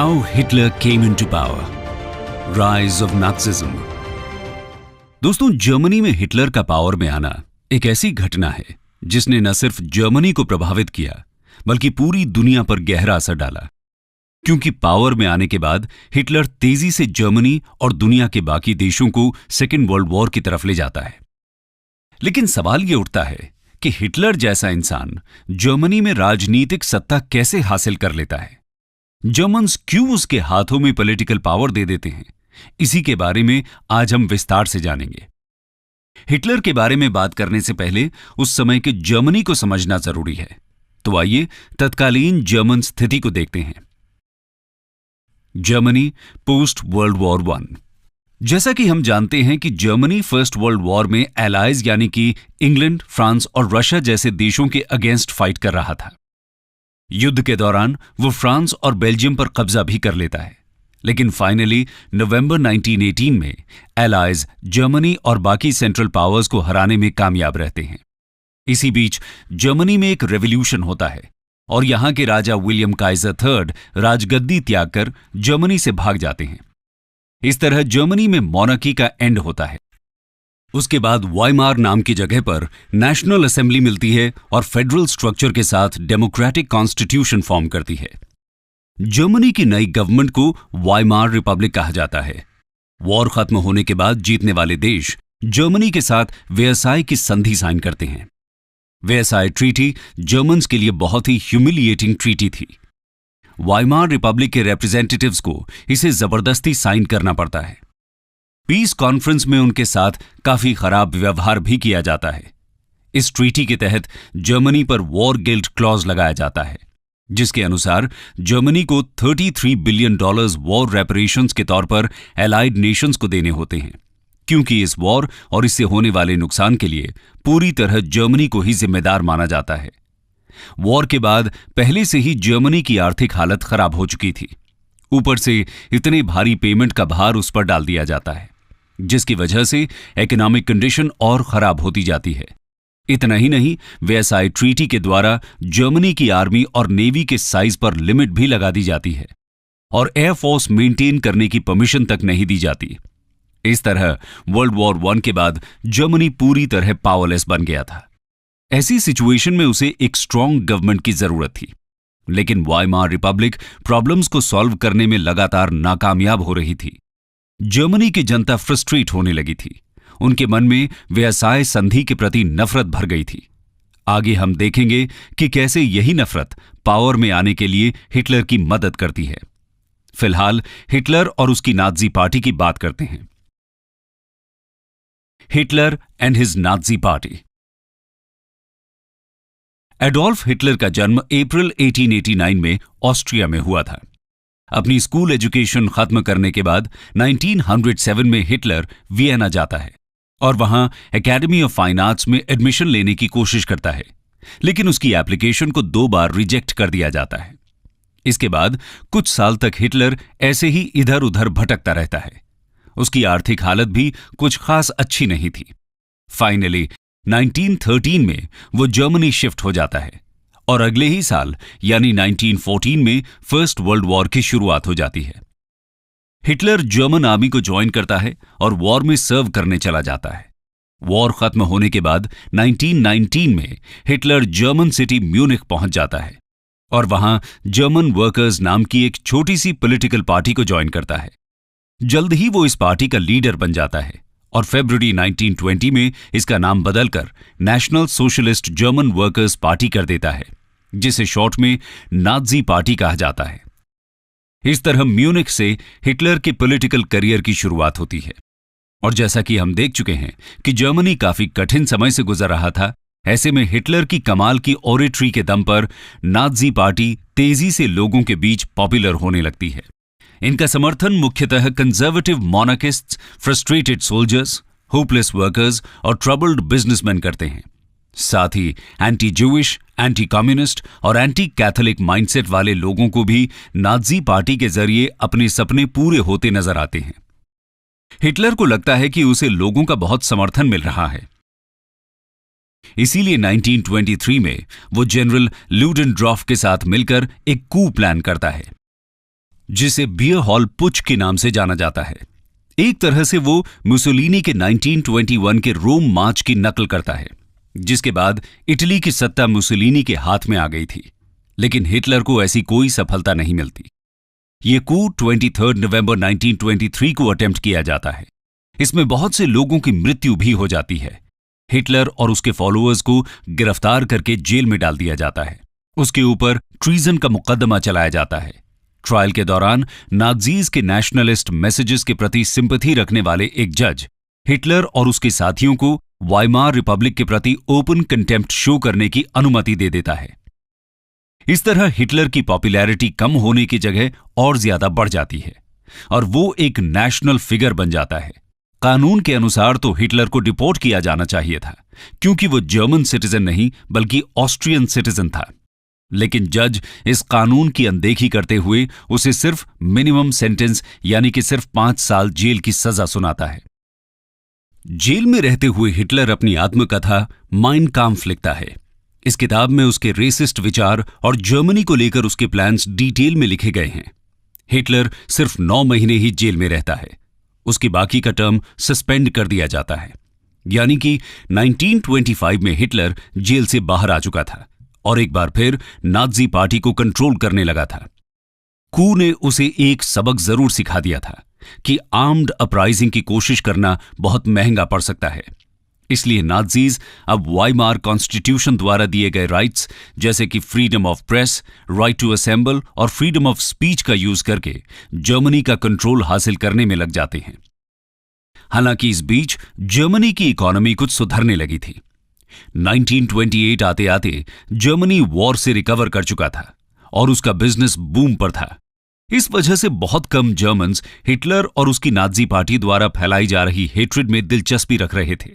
How Hitler came into power. Rise of Nazism. दोस्तों, Germany में Hitler का power में आना एक ऐसी घटना है जिसने न सिर्फ जर्मनी को प्रभावित किया बल्कि पूरी दुनिया पर गहरा असर डाला। क्योंकि पावर में आने के बाद हिटलर तेजी से जर्मनी और दुनिया के बाकी देशों को सेकेंड वर्ल्ड वॉर की तरफ ले जाता है। लेकिन सवाल ये उठता है कि हिटलर जैसा इंसान जर्मनी में राजनीतिक सत्ता कैसे हासिल कर लेता है? जर्मन्स क्यों उसके हाथों में पॉलिटिकल पावर दे देते हैं? इसी के बारे में आज हम विस्तार से जानेंगे। हिटलर के बारे में बात करने से पहले उस समय के जर्मनी को समझना जरूरी है। तो आइए तत्कालीन जर्मन स्थिति को देखते हैं। Germany post world war one. जैसा कि हम जानते हैं कि जर्मनी फर्स्ट वर्ल्ड वॉर में एलाइज यानी कि इंग्लैंड, फ्रांस और रशिया जैसे देशों के अगेंस्ट फाइट कर रहा था। युद्ध के दौरान वो फ्रांस और बेल्जियम पर कब्जा भी कर लेता है। लेकिन फाइनली नवंबर 1918 में एलाइज जर्मनी और बाकी सेंट्रल पावर्स को हराने में कामयाब रहते हैं। इसी बीच जर्मनी में एक रेवोल्यूशन होता है और यहां के राजा विलियम काइजर थर्ड राजगद्दी त्याग कर जर्मनी से भाग जाते हैं। इस तरह जर्मनी में मोनार्की का एंड होता है। उसके बाद वाइमार नाम की जगह पर नेशनल असेंबली मिलती है और फेडरल स्ट्रक्चर के साथ डेमोक्रेटिक कॉन्स्टिट्यूशन फॉर्म करती है। जर्मनी की नई गवर्नमेंट को वाइमार रिपब्लिक कहा जाता है। वॉर खत्म होने के बाद जीतने वाले देश जर्मनी के साथ वेयरसाई की संधि साइन करते हैं। वेयरसाई ट्रीटी जर्मन्स के लिए बहुत ही ह्यूमिलिएटिंग ट्रीटी थी। वाइमार रिपब्लिक के रिप्रेजेंटेटिव्स को इसे जबरदस्ती साइन करना पड़ता है। पीस कॉन्फ्रेंस में उनके साथ काफी खराब व्यवहार भी किया जाता है। इस ट्रीटी के तहत जर्मनी पर वॉर गिल्ट क्लॉज लगाया जाता है, जिसके अनुसार जर्मनी को $33 बिलियन वॉर रेपरेशंस के तौर पर एलाइड नेशंस को देने होते हैं, क्योंकि इस वॉर और इससे होने वाले नुकसान के लिए पूरी तरह जर्मनी को ही जिम्मेदार माना जाता है। वॉर के बाद पहले से ही जर्मनी की आर्थिक हालत खराब हो चुकी थी। ऊपर से इतने भारी पेमेंट का भार उस पर डाल दिया जाता है, जिसकी वजह से इकोनॉमिक कंडीशन और खराब होती जाती है। इतना ही नहीं, वेयरसाई ट्रीटी के द्वारा जर्मनी की आर्मी और नेवी के साइज पर लिमिट भी लगा दी जाती है और एयरफोर्स मेंटेन करने की परमिशन तक नहीं दी जाती। इस तरह वर्ल्ड वॉर वन के बाद जर्मनी पूरी तरह पावरलेस बन गया था। ऐसी सिचुएशन में उसे एक स्ट्रांग गवर्नमेंट की जरूरत थी। लेकिन वाइमार रिपब्लिक प्रॉब्लम्स को सॉल्व करने में लगातार नाकामयाब हो रही थी। जर्मनी की जनता फ्रस्ट्रेट होने लगी थी। उनके मन में वेयरसाई संधि के प्रति नफरत भर गई थी। आगे हम देखेंगे कि कैसे यही नफरत पावर में आने के लिए हिटलर की मदद करती है। फिलहाल हिटलर और उसकी नाज़ी पार्टी की बात करते हैं। Hitler and his Nazi party. Adolf Hitler का जन्म अप्रैल 1889 में ऑस्ट्रिया में हुआ था। अपनी स्कूल एजुकेशन खत्म करने के बाद 1907 में हिटलर वियना जाता है और वहां एकेडमी ऑफ फाइन आर्ट्स में एडमिशन लेने की कोशिश करता है, लेकिन उसकी एप्लीकेशन को 2 बार रिजेक्ट कर दिया जाता है। इसके बाद कुछ साल तक हिटलर ऐसे ही इधर उधर भटकता रहता है। उसकी आर्थिक हालत भी कुछ खास अच्छी नहीं थी। फाइनली 1913 में वो जर्मनी शिफ्ट हो जाता है और अगले ही साल यानी 1914 में फर्स्ट वर्ल्ड वॉर की शुरुआत हो जाती है। हिटलर जर्मन आर्मी को ज्वाइन करता है और वॉर में सर्व करने चला जाता है। वॉर खत्म होने के बाद 1919 में हिटलर जर्मन सिटी म्यूनिख पहुंच जाता है और वहां जर्मन वर्कर्स नाम की एक छोटी सी पॉलिटिकल पार्टी को ज्वाइन करता है। जल्द ही वो इस पार्टी का लीडर बन जाता है और फरवरी 1920 में इसका नाम बदलकर national socialist German workers party कर देता है, जिसे शॉर्ट में नाज़ी पार्टी कहा जाता है। इस तरह म्यूनिख से हिटलर के पॉलिटिकल करियर की शुरुआत होती है। और जैसा कि हम देख चुके हैं कि जर्मनी काफी कठिन समय से गुजर रहा था, ऐसे में हिटलर की कमाल की ओरेटरी के दम पर नाज़ी पार्टी तेजी से लोगों के बीच पॉपुलर होने लगती है। इनका समर्थन मुख्यतः conservative monarchists, frustrated soldiers, hopeless workers और ट्रबल्ड बिजनेसमैन करते हैं। साथ ही एंटी जूइश, एंटी कम्युनिस्ट और एंटी कैथोलिक माइंडसेट वाले लोगों को भी नाज़ी पार्टी के जरिए अपने सपने पूरे होते नजर आते हैं। हिटलर को लगता है कि उसे लोगों का बहुत समर्थन मिल रहा है। इसीलिए 1923 में वो जनरल ल्यूडेनड्रॉफ के साथ मिलकर एक कू प्लान करता है। जिसे बियर हॉल पुच के नाम से जाना जाता है। एक तरह से वो मुसोलिनी के 1921 के रोम मार्च की नकल करता है, जिसके बाद इटली की सत्ता मुसोलिनी के हाथ में आ गई थी। लेकिन हिटलर को ऐसी कोई सफलता नहीं मिलती। ये कू 23 नवंबर 1923 को अटेम्प्ट किया जाता है। इसमें बहुत से लोगों की मृत्यु भी हो जाती है। हिटलर और उसके फॉलोअर्स को गिरफ्तार करके जेल में डाल दिया जाता है। उसके ऊपर ट्रीजन का मुकदमा चलाया जाता है। ट्रायल के दौरान नाज़ीज के नेशनलिस्ट मैसेजेस के प्रति सिंपैथी रखने वाले एक जज हिटलर और उसके साथियों को वाइमार रिपब्लिक के प्रति ओपन कंटेम्प्ट शो करने की अनुमति दे देता है। इस तरह हिटलर की पॉपुलैरिटी कम होने की जगह और ज्यादा बढ़ जाती है और वो एक नेशनल फिगर बन जाता है। कानून के अनुसार तो हिटलर को डिपोर्ट किया जाना चाहिए था, क्योंकि वो जर्मन सिटीजन नहीं बल्कि ऑस्ट्रियन सिटीजन था। लेकिन जज इस कानून की अनदेखी करते हुए उसे सिर्फ मिनिमम सेंटेंस यानी कि सिर्फ 5 साल जेल की सजा सुनाता है। जेल में रहते हुए हिटलर अपनी आत्मकथा माइन काम्फ लिखता है। इस किताब में उसके रेसिस्ट विचार और जर्मनी को लेकर उसके प्लान्स डिटेल में लिखे गए हैं। हिटलर सिर्फ 9 महीने ही जेल में रहता है। उसकी बाकी का टर्म सस्पेंड कर दिया जाता है, यानी कि 1925 में हिटलर जेल से बाहर आ चुका था और एक बार फिर नाज़ी पार्टी को कंट्रोल करने लगा था। कू ने उसे एक सबक जरूर सिखा दिया था कि आर्म्ड अपराइजिंग की कोशिश करना बहुत महंगा पड़ सकता है। इसलिए नाज़ीज अब वाइमार कॉन्स्टिट्यूशन द्वारा दिए गए राइट्स जैसे कि freedom of press, right to assemble और फ्रीडम ऑफ स्पीच का यूज करके जर्मनी का कंट्रोल हासिल करने में लग जाते हैं। हालांकि इस बीच जर्मनी की इकोनॉमी कुछ सुधरने लगी थी। 1928 आते आते जर्मनी वॉर से रिकवर कर चुका था और उसका बिजनेस बूम पर था। इस वजह से बहुत कम जर्मन्स हिटलर और उसकी नाज़ी पार्टी द्वारा फैलाई जा रही हेट्रेड में दिलचस्पी रख रहे थे।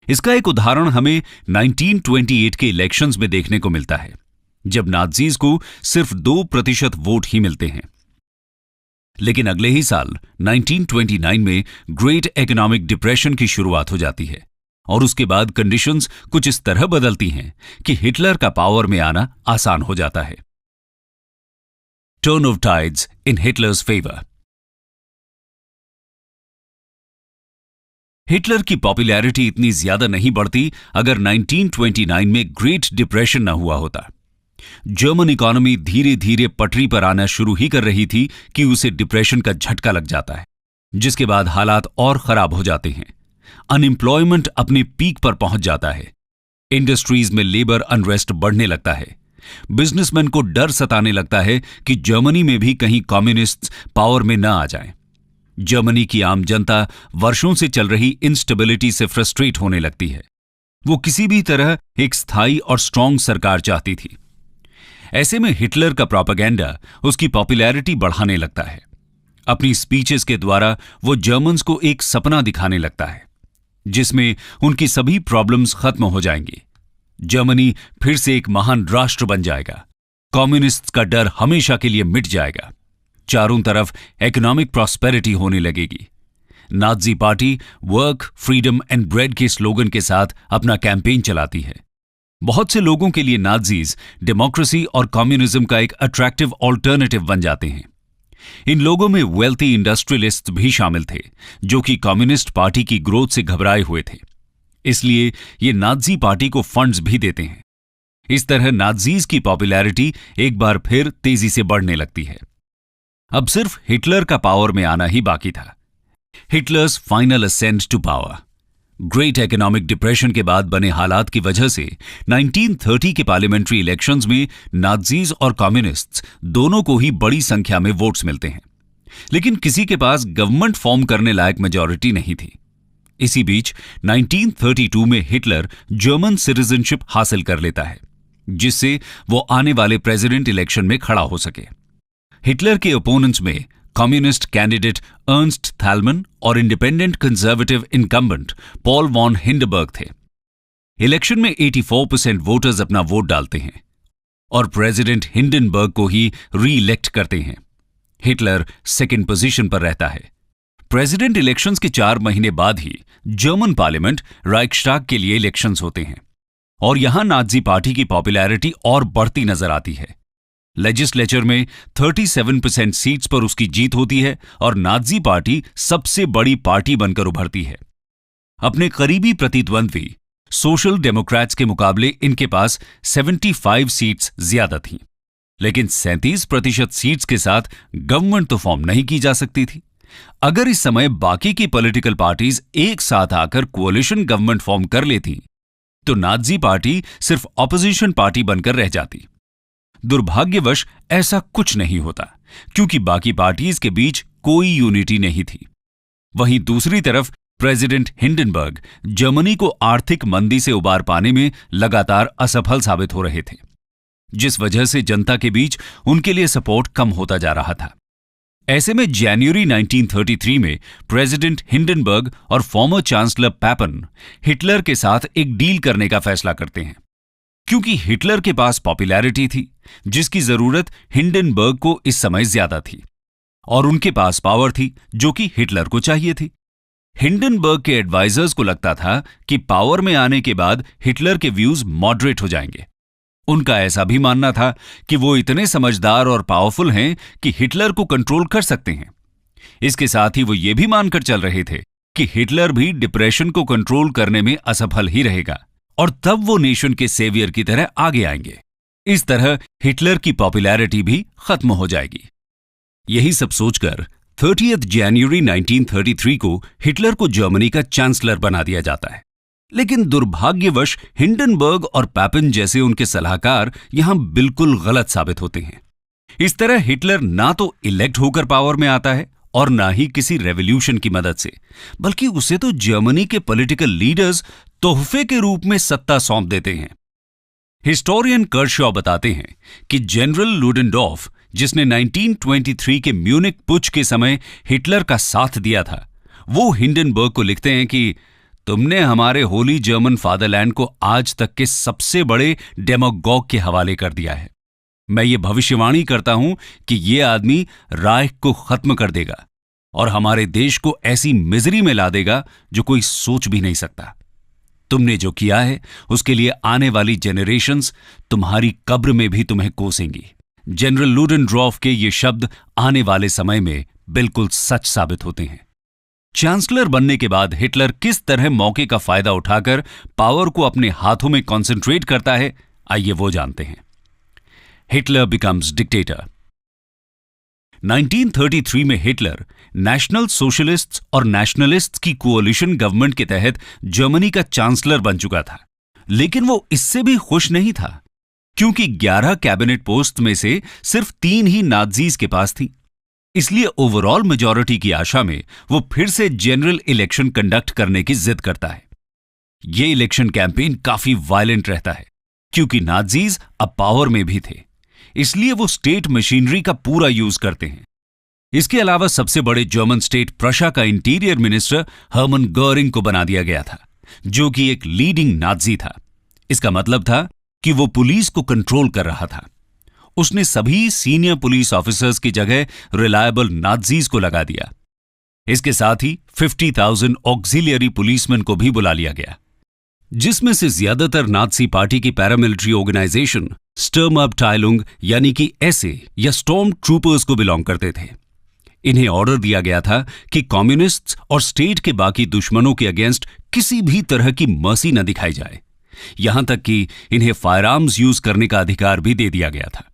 इसका एक उदाहरण हमें 1928 के इलेक्शंस में देखने को मिलता है, जब नाज़ीज को सिर्फ 2% वोट ही मिलते हैं। लेकिन अगले ही साल 1929 में ग्रेट इकोनॉमिक डिप्रेशन की शुरुआत हो जाती है और उसके बाद कंडीशंस कुछ इस तरह बदलती हैं कि हिटलर का पावर में आना आसान हो जाता है। Turn off tides in Hitler's favour. Hitler की पॉपुलैरिटी इतनी ज्यादा नहीं बढ़ती अगर 1929 में ग्रेट डिप्रेशन न हुआ होता। जर्मन इकोनॉमी धीरे धीरे पटरी पर आना शुरू ही कर रही थी कि उसे डिप्रेशन का झटका लग जाता है, जिसके बाद हालात और खराब हो जाते हैं। अनएम्प्लॉयमेंट अपने पीक पर पहुंच जाता है। इंडस्ट्रीज में लेबर अनरेस्ट बढ़ने लगता है। बिजनेसमैन को डर सताने लगता है कि जर्मनी में भी कहीं कम्युनिस्ट्स पावर में न आ जाएं। जर्मनी की आम जनता वर्षों से चल रही इंस्टेबिलिटी से फ्रस्ट्रेट होने लगती है। वो किसी भी तरह एक स्थायी और स्ट्रांग सरकार चाहती थी। ऐसे में हिटलर का प्रोपेगेंडा उसकी पॉपुलैरिटी बढ़ाने लगता है। अपनी स्पीचेस के द्वारा वो जर्मन्स को एक सपना दिखाने लगता है जिसमें उनकी सभी प्रॉब्लम्स खत्म हो जाएंगी। जर्मनी फिर से एक महान राष्ट्र बन जाएगा। कम्युनिस्ट्स का डर हमेशा के लिए मिट जाएगा। चारों तरफ इकोनॉमिक प्रॉस्पेरिटी होने लगेगी। Nazi party work, freedom and bread के स्लोगन के साथ अपना कैंपेन चलाती है। बहुत से लोगों के लिए नाज़ीज डेमोक्रेसी और कम्युनिज्म का एक अट्रैक्टिव ऑल्टरनेटिव बन जाते हैं। इन लोगों में वेल्थी इंडस्ट्रियलिस्ट भी शामिल थे जो कि कम्युनिस्ट पार्टी की ग्रोथ से घबराए हुए थे। इसलिए ये नाज़ी पार्टी को फंड्स भी देते हैं। इस तरह नाज़ीज की पॉपुलैरिटी एक बार फिर तेजी से बढ़ने लगती है। अब सिर्फ हिटलर का पावर में आना ही बाकी था। Hitler's final ascent to power. Great economic depression के बाद बने हालात की वजह से 1930 के पार्लियामेंट्री इलेक्शंस में नाज़ीज और कम्युनिस्ट्स दोनों को ही बड़ी संख्या में वोट्स मिलते हैं, लेकिन किसी के पास गवर्नमेंट फॉर्म करने लायक मेजॉरिटी नहीं थी। इसी बीच 1932 में हिटलर जर्मन सिटीजनशिप हासिल कर लेता है, जिससे वो आने वाले प्रेसिडेंट इलेक्शन में खड़ा हो सके। हिटलर के ओपोनेंट्स में कम्युनिस्ट कैंडिडेट अर्नस्ट थैलमन और independent conservative incumbent Paul von Hindenburg थे। इलेक्शन में 84% वोटर्स अपना वोट डालते हैं और प्रेसिडेंट हिंडनबर्ग को ही री इलेक्ट करते हैं। हिटलर सेकंड पोजीशन पर रहता है। प्रेसिडेंट इलेक्शंस के 4 महीने बाद ही जर्मन पार्लियामेंट राइक्सटाग के लिए इलेक्शंस होते हैं और यहां नाज़ी पार्टी की पॉपुलैरिटी और बढ़ती नजर आती है। लेजिस्लेचर में 37% सीट्स पर उसकी जीत होती है और नाजी पार्टी सबसे बड़ी पार्टी बनकर उभरती है। अपने करीबी प्रतिद्वंद्वी सोशल डेमोक्रेट्स के मुकाबले इनके पास 75 सीट्स ज्यादा थीं, लेकिन 37% सीट्स के साथ गवर्नमेंट तो फॉर्म नहीं की जा सकती थी। अगर इस समय बाकी की पॉलिटिकल पार्टीज एक साथ आकर कोalition गवर्नमेंट फॉर्म कर लेती तो नाजी पार्टी सिर्फ ऑपोजिशन पार्टी बनकर रह जाती। दुर्भाग्यवश ऐसा कुछ नहीं होता, क्योंकि बाकी पार्टीज के बीच कोई यूनिटी नहीं थी। वहीं दूसरी तरफ प्रेसिडेंट हिंडनबर्ग जर्मनी को आर्थिक मंदी से उबार पाने में लगातार असफल साबित हो रहे थे, जिस वजह से जनता के बीच उनके लिए सपोर्ट कम होता जा रहा था। ऐसे में जनवरी 1933 में प्रेसिडेंट हिंडनबर्ग और फॉर्मर चांसलर पैपन हिटलर के साथ एक डील करने का फैसला करते हैं, क्योंकि हिटलर के पास पॉपुलैरिटी थी जिसकी जरूरत हिंडनबर्ग को इस समय ज्यादा थी, और उनके पास पावर थी जो कि हिटलर को चाहिए थी। हिंडनबर्ग के एडवाइजर्स को लगता था कि पावर में आने के बाद हिटलर के व्यूज मॉडरेट हो जाएंगे। उनका ऐसा भी मानना था कि वो इतने समझदार और पावरफुल हैं कि हिटलर को कंट्रोल कर सकते हैं। इसके साथ ही वो ये भी मानकर चल रहे थे कि हिटलर भी डिप्रेशन को कंट्रोल करने में असफल ही रहेगा और तब वो नेशन के सेवियर की तरह आगे आएंगे। इस तरह हिटलर की पॉपुलैरिटी भी खत्म हो जाएगी। यही सब सोचकर 30 जनवरी 1933 को हिटलर को जर्मनी का चांसलर बना दिया जाता है। लेकिन दुर्भाग्यवश हिंडनबर्ग और पैपन जैसे उनके सलाहकार यहां बिल्कुल गलत साबित होते हैं। इस तरह हिटलर ना तो इलेक्ट होकर पावर में आता है और ना ही किसी रेवोल्यूशन की मदद से, बल्कि उसे तो जर्मनी के पॉलिटिकल लीडर्स तोहफे के रूप में सत्ता सौंप देते हैं। हिस्टोरियन कर्शॉ बताते हैं कि जनरल लुडेनडॉर्फ, जिसने 1923 के म्यूनिक पुच के समय हिटलर का साथ दिया था, वो हिंडनबर्ग को लिखते हैं कि तुमने हमारे होली जर्मन फादरलैंड को आज तक के सबसे बड़े डेमागोग के हवाले कर दिया है। मैं ये भविष्यवाणी करता हूं कि ये आदमी राइख को खत्म कर देगा और हमारे देश को ऐसी मिजरी में ला देगा जो कोई सोच भी नहीं सकता। तुमने जो किया है उसके लिए आने वाली जेनरेशंस तुम्हारी कब्र में भी तुम्हें कोसेंगी। जनरल लुडेनडॉर्फ के ये शब्द आने वाले समय में बिल्कुल सच साबित होते हैं। चांसलर बनने के बाद हिटलर किस तरह मौके का फायदा उठाकर पावर को अपने हाथों में कॉन्सेंट्रेट करता है, आइए वो जानते हैं। Hitler becomes dictator. 1933 में हिटलर नेशनल सोशलिस्ट्स और नेशनलिस्ट्स की कोalition गवर्नमेंट के तहत जर्मनी का चांसलर बन चुका था, लेकिन वो इससे भी खुश नहीं था, क्योंकि 11 कैबिनेट पोस्ट में से सिर्फ 3 ही नाज़ीज के पास थी। इसलिए ओवरऑल मेजॉरिटी की आशा में वो फिर से जनरल इलेक्शन कंडक्ट करने की जिद करता है। ये इलेक्शन कैंपेन काफी वायलेंट रहता है, क्योंकि नाज़ीज अब पावर में भी थे, इसलिए वो स्टेट मशीनरी का पूरा यूज करते हैं। इसके अलावा सबसे बड़े जर्मन स्टेट प्रशा का इंटीरियर मिनिस्टर हर्मन गोरिंग को बना दिया गया था, जो कि एक लीडिंग नाज़ी था। इसका मतलब था कि वो पुलिस को कंट्रोल कर रहा था। उसने सभी सीनियर पुलिस ऑफिसर्स की जगह रिलायबल नाज़ीज को लगा दिया। इसके साथ ही 50,000 ऑक्सिलियरी पुलिसमैन को भी बुला लिया गया, जिसमें से ज्यादातर नाज़ी पार्टी की पैरामिलिट्री ऑर्गेनाइजेशन स्टर्मअबटाइलुंग यानी कि एसए या स्टॉर्म ट्रूपर्स को बिलोंग करते थे। इन्हें ऑर्डर दिया गया था कि कम्युनिस्ट्स और स्टेट के बाकी दुश्मनों के अगेंस्ट किसी भी तरह की मर्सी न दिखाई जाए। यहां तक कि इन्हें फायरआर्म्स यूज करने का अधिकार भी दे दिया गया था।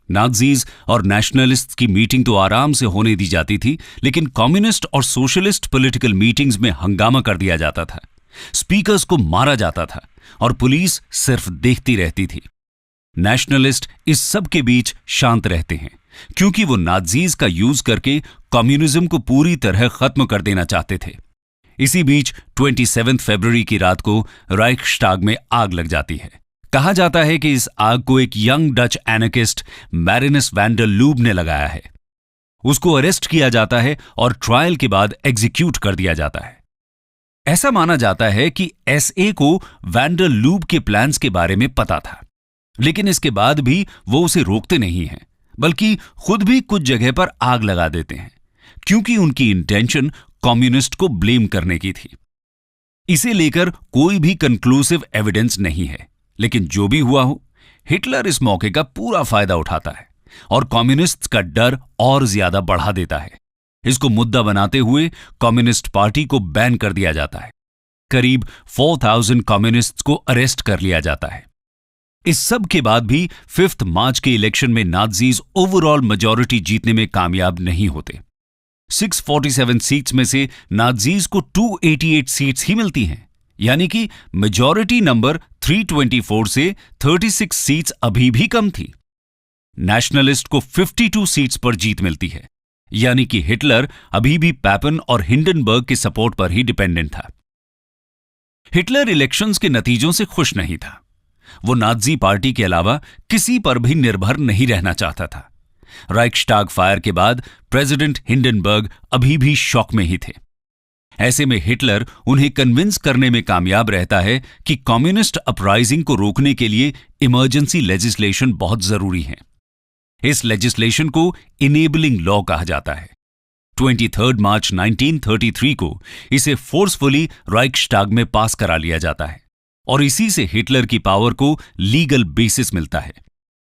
नाज़ीज और नेशनलिस्ट्स की मीटिंग तो आराम से होने दी जाती थी, लेकिन कम्युनिस्ट और सोशलिस्ट पॉलिटिकल मीटिंग्स में हंगामा कर दिया जाता था, स्पीकर्स को मारा जाता था और पुलिस सिर्फ देखती रहती थी। नेशनलिस्ट इस सब के बीच शांत रहते हैं, क्योंकि वो नाज़ीज का यूज करके कम्युनिज्म को पूरी तरह खत्म कर देना चाहते थे। इसी बीच 27 फरवरी की रात को राइख्सटाग में आग लग जाती है। कहा जाता है कि इस आग को एक young Dutch anarchist मैरिनस van der lube ने लगाया है। उसको अरेस्ट किया जाता है और ट्रायल के बाद एग्जीक्यूट कर दिया जाता है। ऐसा माना जाता है कि एसए को वैन डर लूब के प्लान्स के बारे में पता था, लेकिन इसके बाद भी वो उसे रोकते नहीं हैं, बल्कि खुद भी कुछ जगह पर आग लगा देते हैं, क्योंकि उनकी इंटेंशन कम्युनिस्ट को ब्लेम करने की थी। इसे लेकर कोई भी कंक्लूसिव एविडेंस नहीं है, लेकिन जो भी हुआ हो, हिटलर इस मौके का पूरा फायदा उठाता है और कम्युनिस्ट्स का डर और ज्यादा बढ़ा देता है। इसको मुद्दा बनाते हुए कम्युनिस्ट पार्टी को बैन कर दिया जाता है। करीब 4000 कम्युनिस्ट्स को अरेस्ट कर लिया जाता है। इस सब के बाद भी 5 मार्च के इलेक्शन में नाज़ीज ओवरऑल मेजॉरिटी जीतने में कामयाब नहीं होते। 647 सीट्स में से नाज़ीज को 288 सीट्स ही मिलती हैं, यानी कि मेजॉरिटी नंबर 324 से 36 सीट्स अभी भी कम थी। नेशनलिस्ट को 52 सीट्स पर जीत मिलती है, यानी कि हिटलर अभी भी पैपन और हिंडनबर्ग के सपोर्ट पर ही डिपेंडेंट था। हिटलर इलेक्शंस के नतीजों से खुश नहीं था। वो नाज़ी पार्टी के अलावा किसी पर भी निर्भर नहीं रहना चाहता था। राइक्सटाग फायर के बाद प्रेसिडेंट हिंडनबर्ग अभी भी शॉक में ही थे। ऐसे में हिटलर उन्हें कन्विंस करने में कामयाब रहता है कि कम्युनिस्ट अपराइजिंग को रोकने के लिए इमरजेंसी लेजिस्लेशन बहुत जरूरी है। इस लेजिस्लेशन को इनेबलिंग लॉ कहा जाता है। 23 मार्च 1933 को इसे फोर्सफुली राइक्सटाग में पास करा लिया जाता है और इसी से हिटलर की पावर को लीगल बेसिस मिलता है।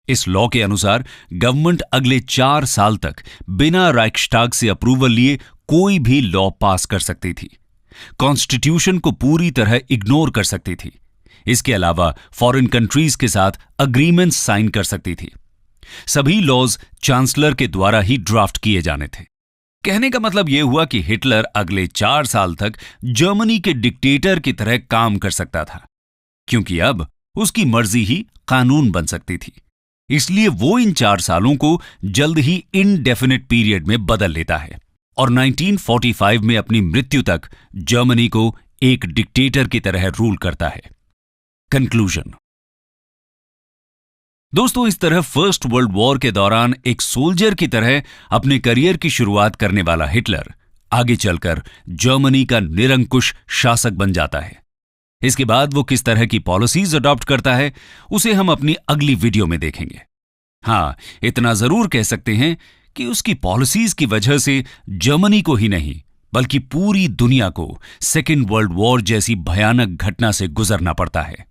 इस लॉ के अनुसार गवर्नमेंट अगले 4 साल तक बिना राइक्सटाग से अप्रूवल लिए कोई भी लॉ पास कर सकती थी। कॉन्स्टिट्यूशन को पूरी तरह इग्नोर कर सकती थी। इसके अलावा फॉरेन कंट्रीज के साथ अग्रीमेंट्स साइन कर सकती थी। सभी लॉज चांसलर के द्वारा ही ड्राफ्ट किए जाने थे। कहने का मतलब यह हुआ कि हिटलर अगले 4 साल तक जर्मनी के डिक्टेटर की तरह काम कर सकता था, क्योंकि अब उसकी मर्जी ही कानून बन सकती थी। इसलिए वो इन 4 सालों को जल्द ही इनडेफिनिट पीरियड में बदल लेता है और 1945 में अपनी मृत्यु तक जर्मनी को एक डिक्टेटर की तरह रूल करता है। कंक्लूजन। दोस्तों, इस तरह फर्स्ट वर्ल्ड वॉर के दौरान एक सोल्जर की तरह अपने करियर की शुरुआत करने वाला हिटलर आगे चलकर जर्मनी का निरंकुश शासक बन जाता है। इसके बाद वो किस तरह की पॉलिसीज अडॉप्ट करता है उसे हम अपनी अगली वीडियो में देखेंगे। हां, इतना जरूर कह सकते हैं कि उसकी पॉलिसीज की वजह से जर्मनी को ही नहीं बल्कि पूरी दुनिया को सेकेंड वर्ल्ड वॉर जैसी भयानक घटना से गुजरना पड़ता है।